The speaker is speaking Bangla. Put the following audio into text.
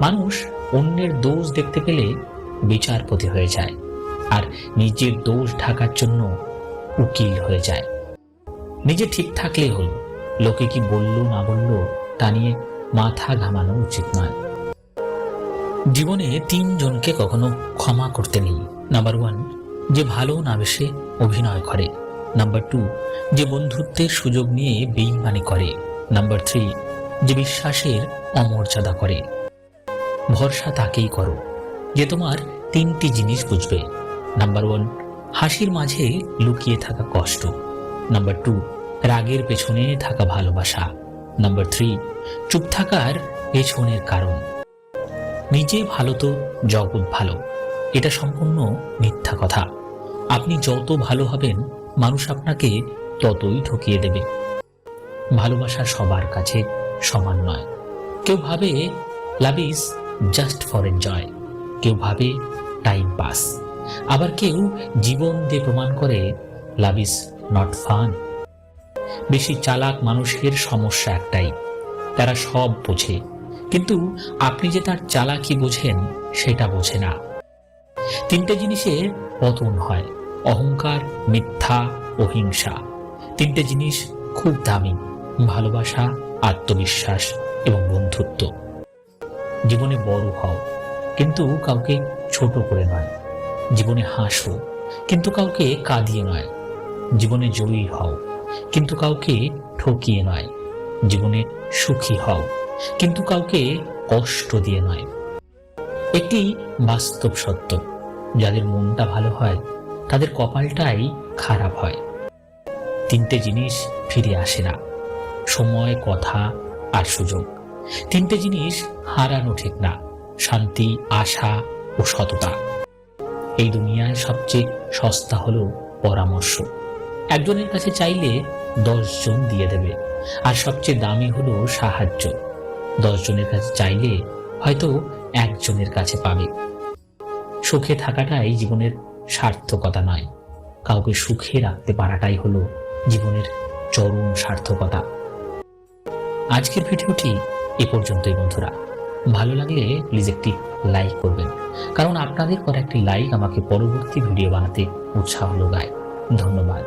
মানুষ অন্যের দোষ দেখতে পেলে বিচারপতি হয়ে যায়, আর নিজের দোষ ঢাকার জন্য উকিল হয়ে যায়। নিজে ঠিক থাকলেই হলো, লোকে কি বললো না বললো তা নিয়ে মাথা ঘামানো উচিত নয়। জীবনে 3 জনকে কখনো ক্ষমা করতে নেই। নাম্বার 1, যে ভালো না বেশে অভিনয় করে। নাম্বার 2, যে বন্ধুত্বের সুযোগ নিয়ে বেইমানি করে। নাম্বার 3, যে বিশ্বাসের অমর্যাদা করে। ভরসা তাকেই করো যে তোমার 3টি জিনিস বুঝবে। নাম্বার 1, হাসির মাঝে লুকিয়ে থাকা কষ্ট। নাম্বার 2, রাগের পেছনে থাকা ভালোবাসা। নাম্বার 3, চুপ থাকার পেছনের কারণ। নিজে ভালো তো জগৎ ভালো, এটা সম্পূর্ণ মিথ্যা কথা। আপনি যত ভালো হবেন, মানুষ আপনাকে ততই ঠকিয়ে দেবে। ভালোবাসা সবার কাছে সমান নয়। কেউ ভাবে love is just for enjoy, কেউ ভাবে টাইম পাস, আবার কেউ জীবন দিয়ে প্রমাণ করে লাভ ইজ নট ফান। বেশি চালাক মানুষের সমস্যা একটাই, তারা সব বোঝে, কিন্তু আপনি যে তার চালাকি বোঝেন সেটা বোঝে না। 3টে জিনিসের পতন হয়: অহংকার, মিথ্যা ও হিংসা। 3টে জিনিস খুব দামি: ভালোবাসা, আত্মবিশ্বাস এবং বন্ধুত্ব। জীবনে বড় হও, কিন্তু কাউকে ছোট করে নয়। জীবনে হাসো, কিন্তু কাউকে কাঁদিয়ে নয়। জীবনে জয়ী হও, কিন্তু কাউকে ঠকিয়ে নয়। জীবনে সুখী হও, কিন্তু কাউকে কষ্ট দিয়ে নয়। একটি বাস্তব সত্য, যাদের মনটা ভালো হয় তাদের কপালটাই খারাপ হয়। 3টে জিনিস ফিরে আসে না: সময়, কথা আর সুযোগ। 3টে জিনিস হারানো ঠিক না: শান্তি, আশা ও সততা। এই দুনিয়ায় সবচেয়ে সস্তা হলো পরামর্শ। একজনের কাছে চাইলে 10 জন দিয়ে দেবে, আর সবচেয়ে দামি হলো সাহায্য। 10 জনের কাছে চাইলে হয়তো 1 জনের কাছে পাবে। সুখে থাকাটাই জীবনের সার্থকতা নয়, কাউকে সুখে রাখতে পারাটাই হলো জীবনের চরম সার্থকতা। আজকের ভিডিওটি এ পর্যন্তই বন্ধুরা। ভালো লাগলে প্লিজ একটি লাইক করবেন, কারণ আপনাদের করা একটি লাইক আমাকে পরবর্তী ভিডিও বানাতে উৎসাহ যোগায়। ধন্যবাদ।